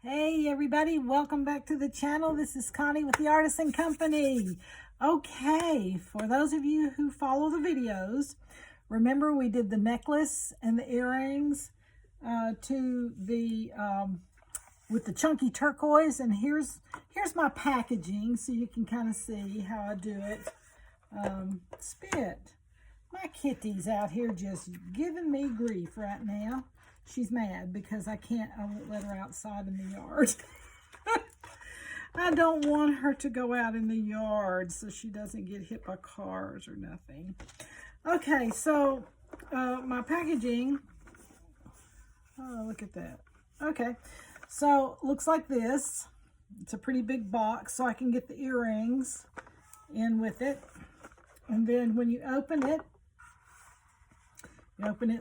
Hey everybody, welcome back to the channel. This is Connie with the Artisan Company. Okay, for those of you who follow the videos, remember we did the necklace and the earrings to the with the chunky turquoise, and here's my packaging so you can kind of see how I do it. Spit. My kitty's out here just giving me grief right now. She's mad because I won't let her outside in the yard. I don't want her to go out in the yard so she doesn't get hit by cars or nothing. Okay, so my packaging, oh, look at that. Okay, so looks like this. It's a pretty big box, so I can get the earrings in with it. And then when you open it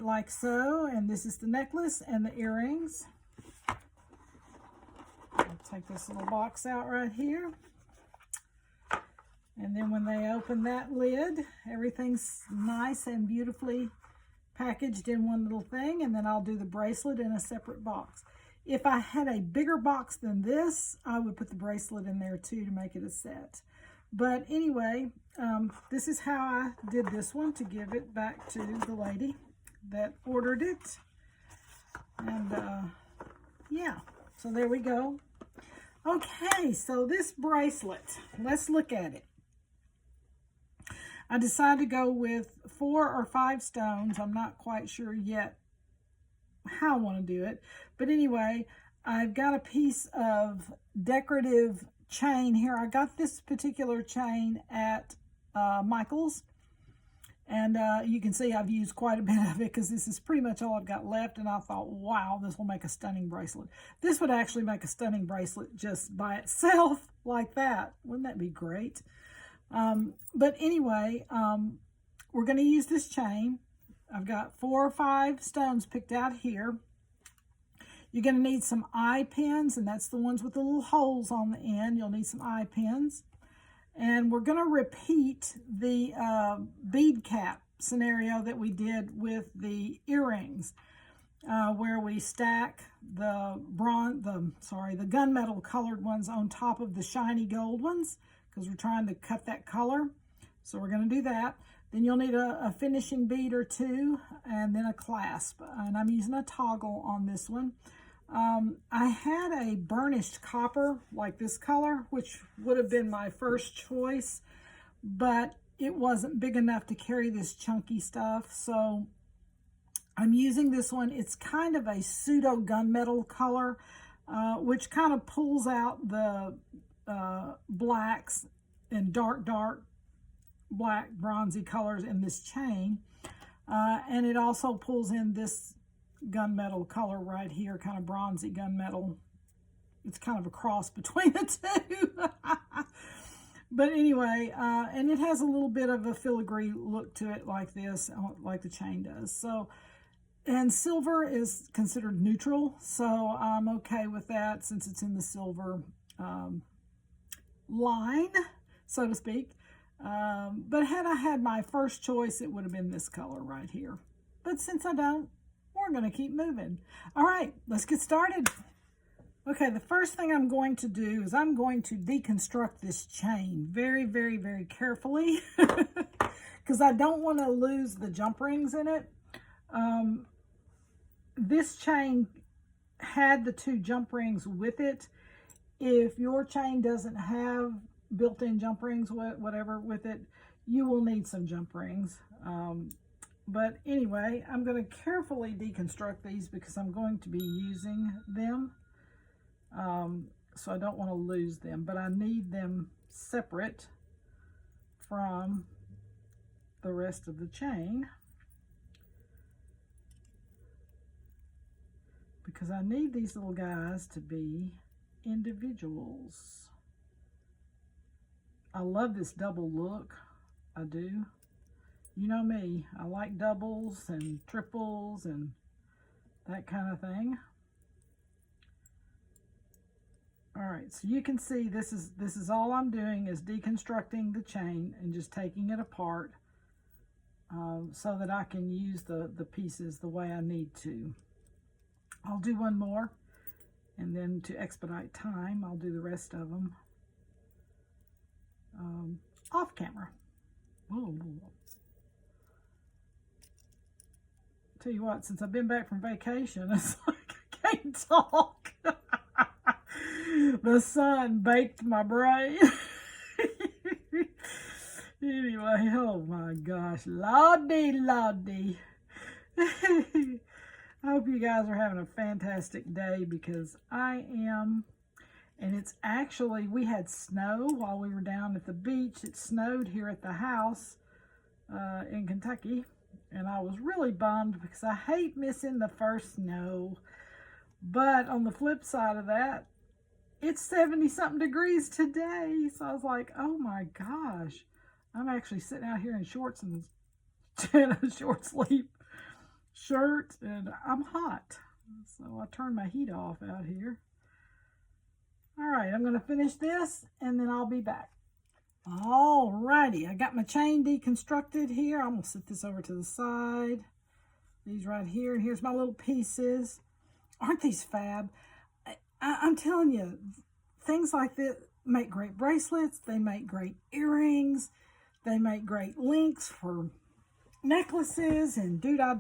like so, and this is the necklace and the earrings. I'll take this little box out right here. And then when they open that lid, everything's nice and beautifully packaged in one little thing, and then I'll do the bracelet in a separate box. If I had a bigger box than this, I would put the bracelet in there too to make it a set. But anyway, this is how I did this one to give it back to the lady that ordered it. And yeah, so there we go. Okay, so this bracelet, let's look at it. I decided to go with 4 or 5 stones. I'm not quite sure yet how I want to do it. But anyway, I've got a piece of decorative chain here. I got this particular chain at Michael's, and you can see I've used quite a bit of it because this is pretty much all I've got left, and I thought, wow, this will make a stunning bracelet. This would actually make a stunning bracelet just by itself like that. Wouldn't that be great? But anyway, we're going to use this chain. I've got 4 or 5 stones picked out here. You're going to need some eye pins, and that's the ones with the little holes on the end. You'll need some eye pins. And we're going to repeat the bead cap scenario that we did with the earrings, where we stack the gunmetal colored ones on top of the shiny gold ones, because we're trying to cut that color. So we're going to do that. Then you'll need a finishing bead or 2, and then a clasp. And I'm using a toggle on this one. I had a burnished copper like this color, which would have been my first choice, but it wasn't big enough to carry this chunky stuff. So I'm using this one. It's kind of a pseudo gunmetal color, which kind of pulls out the blacks and dark black bronzy colors in this chain. And it also pulls in this gunmetal color right here, kind of bronzy gunmetal. It's kind of a cross between the two. But anyway, and it has a little bit of a filigree look to it like this, like the chain does. So, and silver is considered neutral, so I'm okay with that since it's in the silver line, so to speak. But had I had my first choice, it would have been this color right here. But since I don't, we're going to keep moving. All right, let's get started. Okay, the first thing I'm going to do is I'm going to deconstruct this chain very, very, very carefully because I don't want to lose the jump rings in it. This chain had the 2 jump rings with it. If your chain doesn't have built-in jump rings, whatever, with it, you will need some jump rings. But anyway, I'm going to carefully deconstruct these because I'm going to be using them. So I don't want to lose them, but I need them separate from the rest of the chain because I need these little guys to be individuals. I love this double look. I do. You know me, I like doubles and triples and that kind of thing. All right, so you can see this is all I'm doing is deconstructing the chain and just taking it apart so that I can use the pieces the way I need to. I'll do one more And then to expedite time, I'll do the rest of them off camera. Whoa. Tell you what, since I've been back from vacation, it's like I can't talk. The sun baked my brain. Anyway, oh my gosh, lordy. I hope you guys are having a fantastic day, because I am. And it's actually, we had snow while we were down at the beach. It snowed here at the house in Kentucky. And I was really bummed because I hate missing the first snow. But on the flip side of that, it's 70-something degrees today. So I was like, oh my gosh. I'm actually sitting out here in shorts and a short sleeve shirt. And I'm hot. So I turned my heat off out here. All right, I'm going to finish this and then I'll be back. All righty, I got my chain deconstructed here. I'm going to set this over to the side. These right here, and here's my little pieces. Aren't these fab? I'm telling you, things like this make great bracelets. They make great earrings. They make great links for necklaces and doo-dah.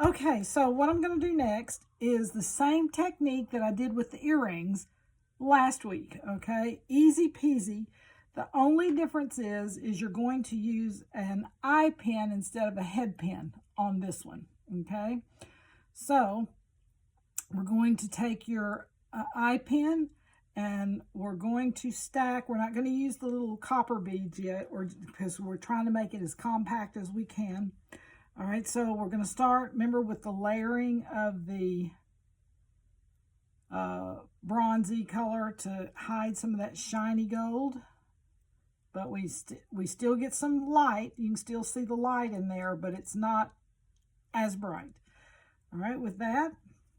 Okay, so what I'm going to do next is the same technique that I did with the earrings last week, okay? Easy peasy. The only difference is you're going to use an eye pin instead of a head pin on this one, okay? So we're going to take your eye pin and we're going to stack. We're not going to use the little copper beads yet, because we're trying to make it as compact as we can. All right, so we're going to start, remember, with the layering of the bronzy color to hide some of that shiny gold. But we still get some light. You can still see the light in there, but it's not as bright. All right, with that,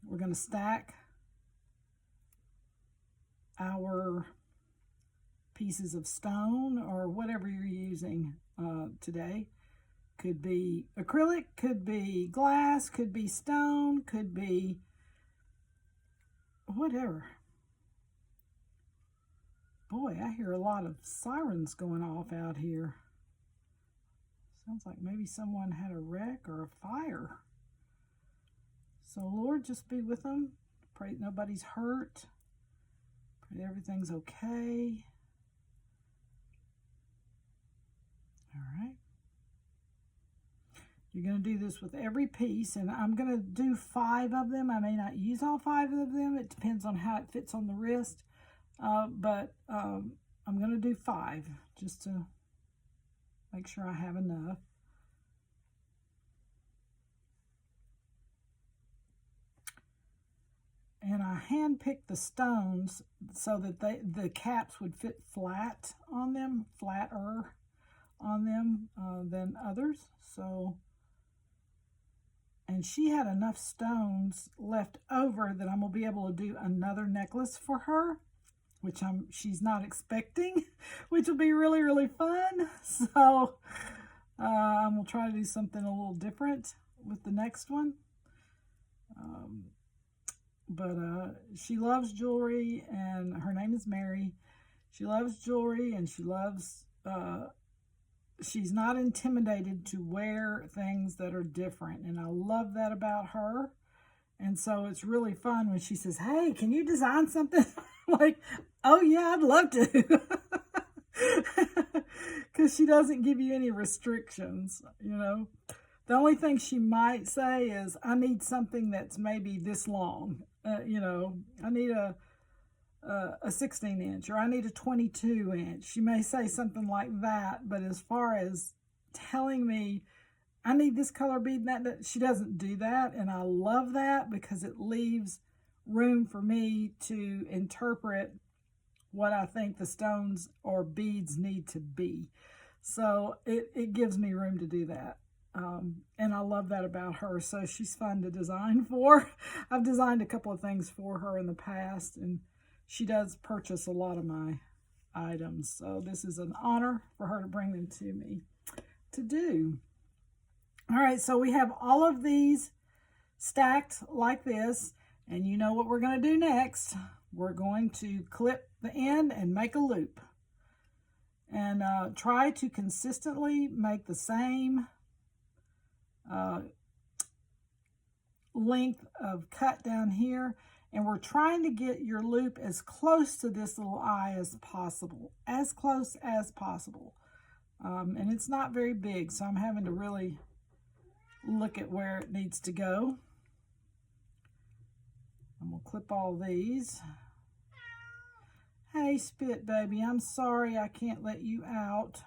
we're going to stack our pieces of stone or whatever you're using today. Could be acrylic, could be glass, could be stone, could be whatever. Boy, I hear a lot of sirens going off out here. Sounds like maybe someone had a wreck or a fire. So Lord, just be with them. Pray that nobody's hurt. Pray that everything's okay. All right. You're going to do this with every piece, and I'm going to do 5 of them. I may not use all 5 of them. It depends on how it fits on the wrist. But I'm going to do 5 just to make sure I have enough. And I hand-picked the stones so that the caps would fit flat on them, flatter on them than others. So, and she had enough stones left over that I'm going to be able to do another necklace for her, which she's not expecting, which will be really, really fun. So I'm going to try to do something a little different with the next one. But she loves jewelry, and her name is Mary. She loves jewelry, and she loves, she's not intimidated to wear things that are different. And I love that about her. And so it's really fun when she says, hey, can you design something? Like, oh yeah, I'd love to. Because she doesn't give you any restrictions, you know. The only thing she might say is, I need something that's maybe this long. You know, I need a 16-inch, or I need a 22-inch. She may say something like that, but as far as telling me, I need this color bead, that she doesn't do that. And I love that, because it leaves room for me to interpret what I think the stones or beads need to be. So it gives me room to do that. And I love that about her. So she's fun to design for. I've designed a couple of things for her in the past, and she does purchase a lot of my items. So this is an honor for her to bring them to me to do. All right, so we have all of these stacked like this. And you know what we're going to do next. We're going to clip the end and make a loop. And try to consistently make the same length of cut down here. And we're trying to get your loop as close to this little eye as possible. As close as possible. And it's not very big, so I'm having to really look at where it needs to go. I'm going to clip all these. Hey, Spit Baby, I'm sorry I can't let you out.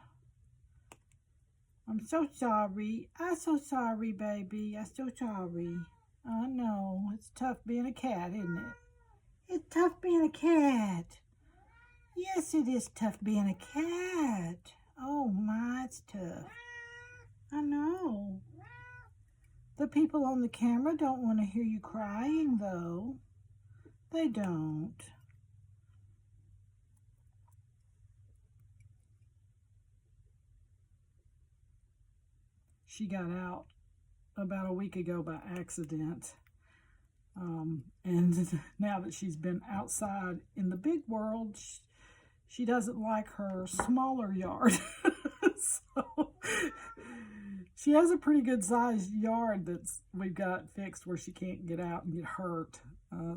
I'm so sorry. I'm so sorry, baby. I'm so sorry. I know. It's tough being a cat, isn't it? It's tough being a cat. Yes, it is tough being a cat. Oh, my, it's tough. I know. The people on the camera don't want to hear you crying, though. They don't. She got out about a week ago by accident. And now that she's been outside in the big world, she doesn't like her smaller yard. So she has a pretty good sized yard we've got fixed where she can't get out and get hurt.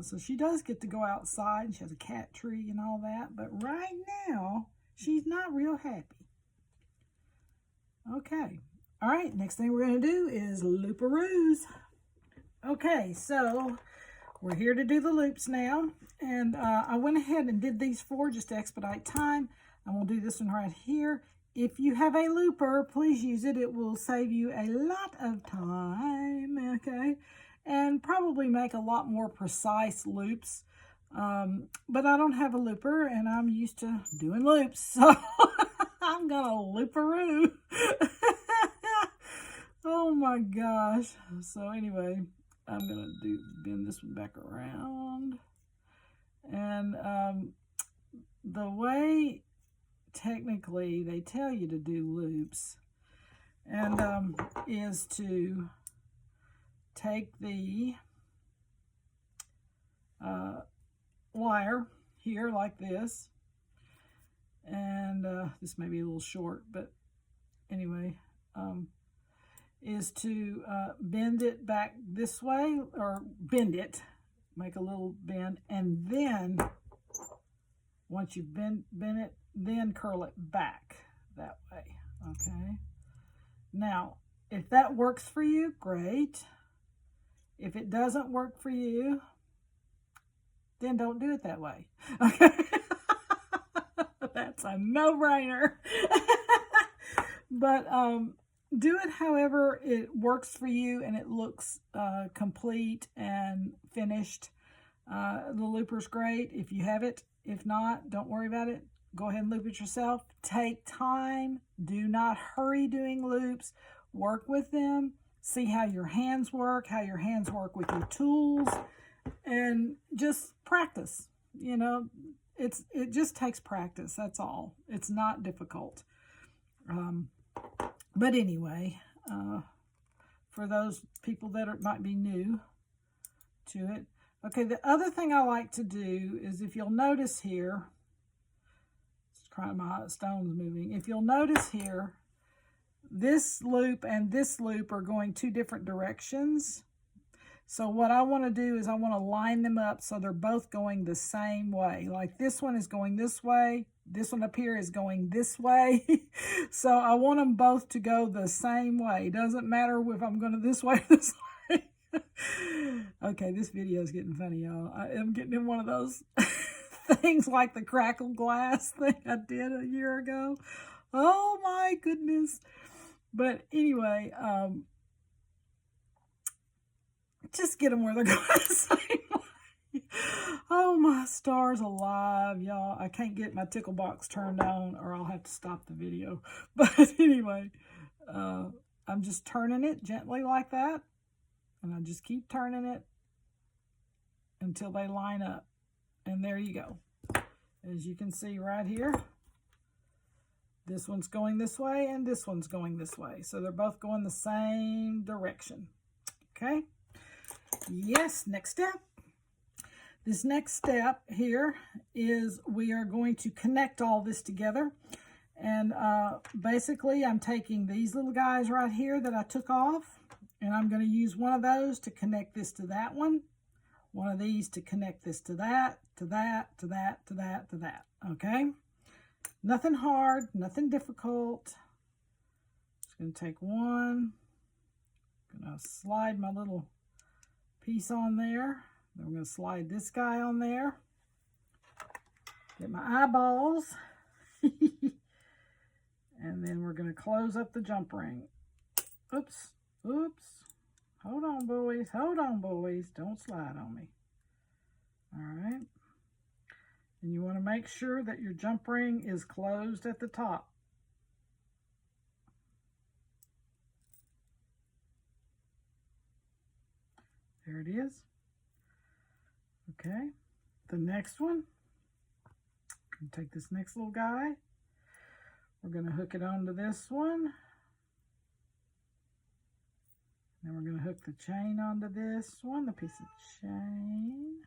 So she does get to go outside, and she has a cat tree and all that. But right now, she's not real happy. Okay. All right, next thing we're going to do is looparoos. Okay, so we're here to do the loops now. And I went ahead and did these 4 just to expedite time. I'm going to do this one right here. If you have a looper, please use it. It will save you a lot of time, okay? And probably make a lot more precise loops. But I don't have a looper, and I'm used to doing loops. So I'm going to looparoo. Oh my gosh. So anyway, I'm going to bend this one back around. And the way technically they tell you to do loops and is to take the wire here like this. And this may be a little short, but anyway, is to bend it back this way, or bend it, make a little bend, and then once you bend it, then curl it back that way, okay? Now, if that works for you, great. If it doesn't work for you, then don't do it that way, okay? That's a no-brainer. But do it however it works for you and it looks complete and finished. The looper's great if you have it. If not, don't worry about it. Go ahead and loop it yourself. Take time. Do not hurry doing loops. Work with them. See how your hands work with your tools, and just practice. You know, it just takes practice. That's all. It's not difficult. But anyway, for those people that might be new to it. Okay, the other thing I like to do is, if you'll notice here, it's crying my stone's moving. If you'll notice here, this loop and this loop are going 2 different directions. So what I want to do is I want to line them up so they're both going the same way. Like this one is going this way. This one up here is going this way. So I want them both to go the same way. Doesn't matter if I'm going this way or this way. Okay, this video is getting funny, y'all. I am getting in one of those things like the crackle glass thing I did a year ago. Oh my goodness. But anyway, just get them where they're going the same way. Oh, my stars alive, y'all. I can't get my tickle box turned on or I'll have to stop the video. But anyway, I'm just turning it gently like that. And I just keep turning it until they line up. And there you go. As you can see right here, this one's going this way and this one's going this way. So they're both going the same direction. Okay? Yes, next step. This next step here is we are going to connect all this together. And basically, I'm taking these little guys right here that I took off, and I'm going to use one of those to connect this to that one of these to connect this to that, to that, to that, to that, to that. Okay? Nothing hard, nothing difficult. Just going to take one. Going to slide my little piece on there. Then we're going to slide this guy on there. Get my eyeballs. And then we're going to close up the jump ring. Oops. Oops. Hold on, boys. Hold on, boys. Don't slide on me. All right. And you want to make sure that your jump ring is closed at the top. There it is. Okay. The next one. Take this next little guy. We're going to hook it onto this one. Then we're going to hook the chain onto this one, the piece of chain.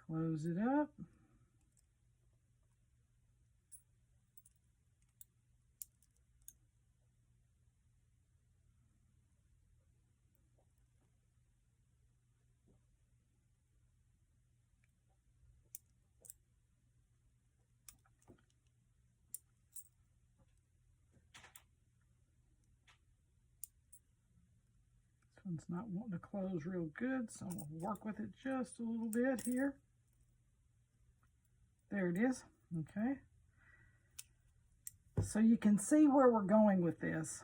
Close it up. It's not wanting to close real good, so I'm going to work with it just a little bit here. There it is. Okay. So you can see where we're going with this.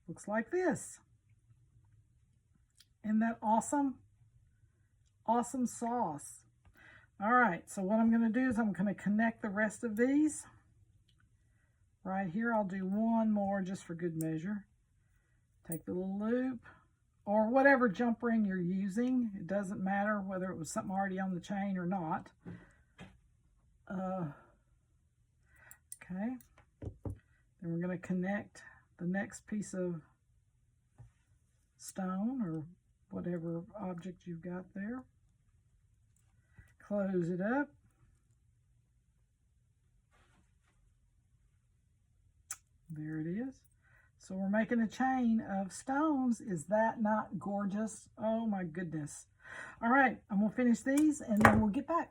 Looks like this. Isn't that awesome? Awesome sauce. All right, so what I'm going to do is I'm going to connect the rest of these. Right here, I'll do one more just for good measure. Take the little loop. Or whatever jump ring you're using. It doesn't matter whether it was something already on the chain or not. Okay. Then we're going to connect the next piece of stone or whatever object you've got there. Close it up. There it is. So we're making a chain of stones. Is that not gorgeous? Oh my goodness. All right, I'm going to finish these and then we'll get back.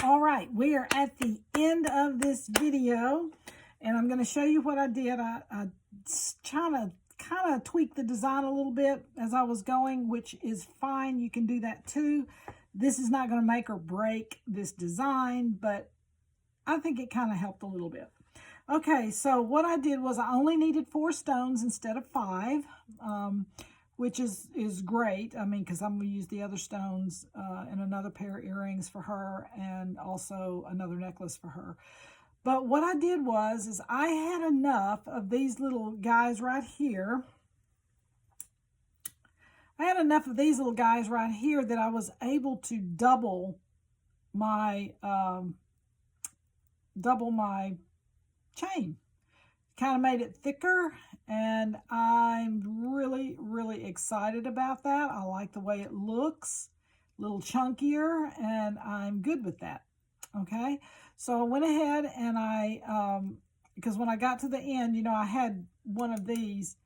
All right, we are at the end of this video and I'm going to show you what I did. I trying to kind of tweak the design a little bit as I was going, which is fine. You can do that too. This is not going to make or break this design, but I think it kind of helped a little bit. Okay, so what I did was I only needed 4 stones instead of 5, which is great. I mean, because I'm going to use the other stones and another pair of earrings for her and also another necklace for her. But what I did is I had enough of these little guys right here. I had enough of these little guys right here that I was able to double my chain. Kind of made it thicker, and I'm really, really excited about that. I like the way it looks, a little chunkier, and I'm good with that. Okay, so I went ahead and because when I got to the end, you know, I had one of these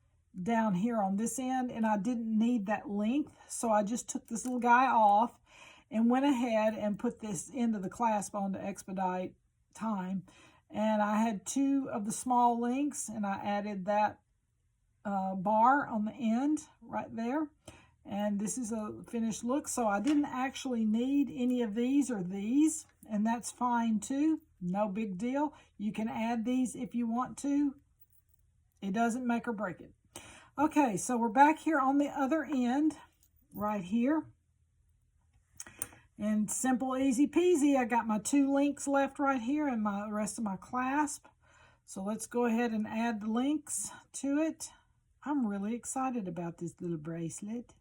down here on this end, and I didn't need that length, so I just took this little guy off and went ahead and put this into the clasp on to expedite time. And I had 2 of the small links, and I added that bar on the end right there. And this is a finished look, so I didn't actually need any of these or these, and that's fine too. No big deal. You can add these if you want to. It doesn't make or break it. Okay, so we're back here on the other end, right here. And simple, easy peasy, I got my 2 links left right here and the rest of my clasp. So let's go ahead and add the links to it. I'm really excited about this little bracelet.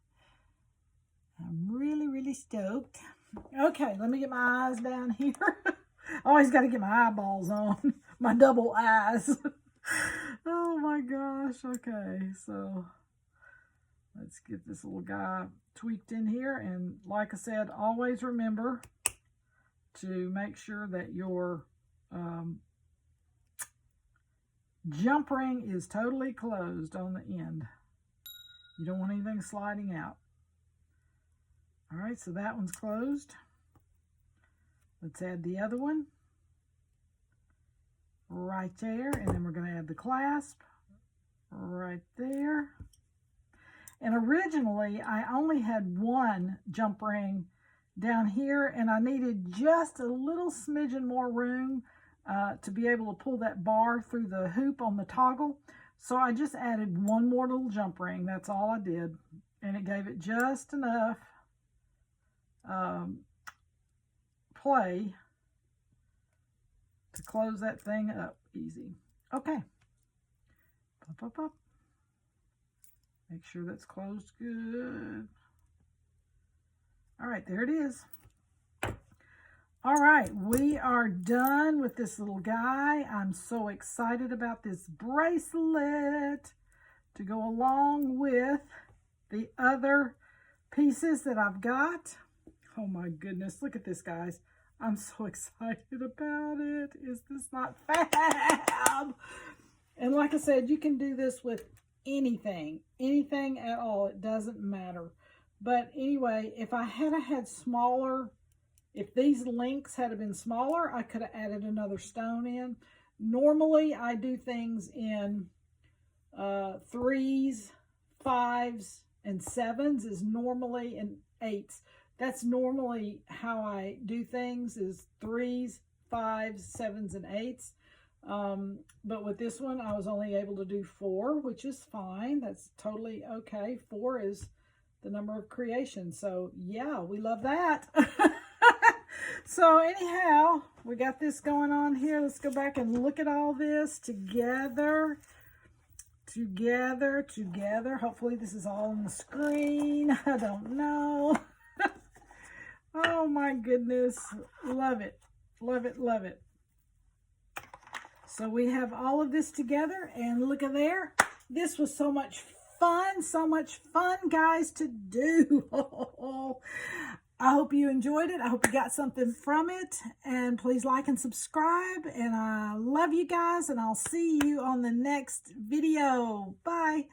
I'm really, really stoked. Okay, let me get my eyes down here. Always got to get my eyeballs on, my double eyes. Oh my gosh, okay, so Let's get this little guy tweaked in here. And like I said, always remember to make sure that your jump ring is totally closed on the end. You don't want anything sliding out. All right, so that one's closed. Let's add the other one right there, and then we're going to add the clasp right there. And originally, I only had one jump ring down here, and I needed just a little smidgen more room to be able to pull that bar through the hoop on the toggle. So I just added one more little jump ring. That's all I did. And it gave it just enough play to close that thing up easy. Okay. Pop, pop, pop. Make sure that's closed good. All right, there it is. All right, we are done with this little guy. I'm so excited about this bracelet to go along with the other pieces that I've got. Oh my goodness, look at this, guys. I'm so excited about it. Is this not fab? And like I said, you can do this with anything at all. It doesn't matter. But anyway, if I had smaller, if these links had been smaller, I could have added another stone in. Normally, I do things in 3s, 5s, and 7s is normally, and 8s. That's normally how I do things, is 3s, 5s, 7s, and 8s. But with this one, I was only able to do 4, which is fine. That's totally okay. 4 is the number of creation. So yeah, we love that. So anyhow, we got this going on here. Let's go back and look at all this together. Together. Hopefully this is all on the screen. I don't know. Oh my goodness. Love it. Love it. Love it. So we have all of this together, and look at there. This was so much fun, guys, to do. I hope you enjoyed it. I hope you got something from it, and please like and subscribe, and I love you guys, and I'll see you on the next video. Bye.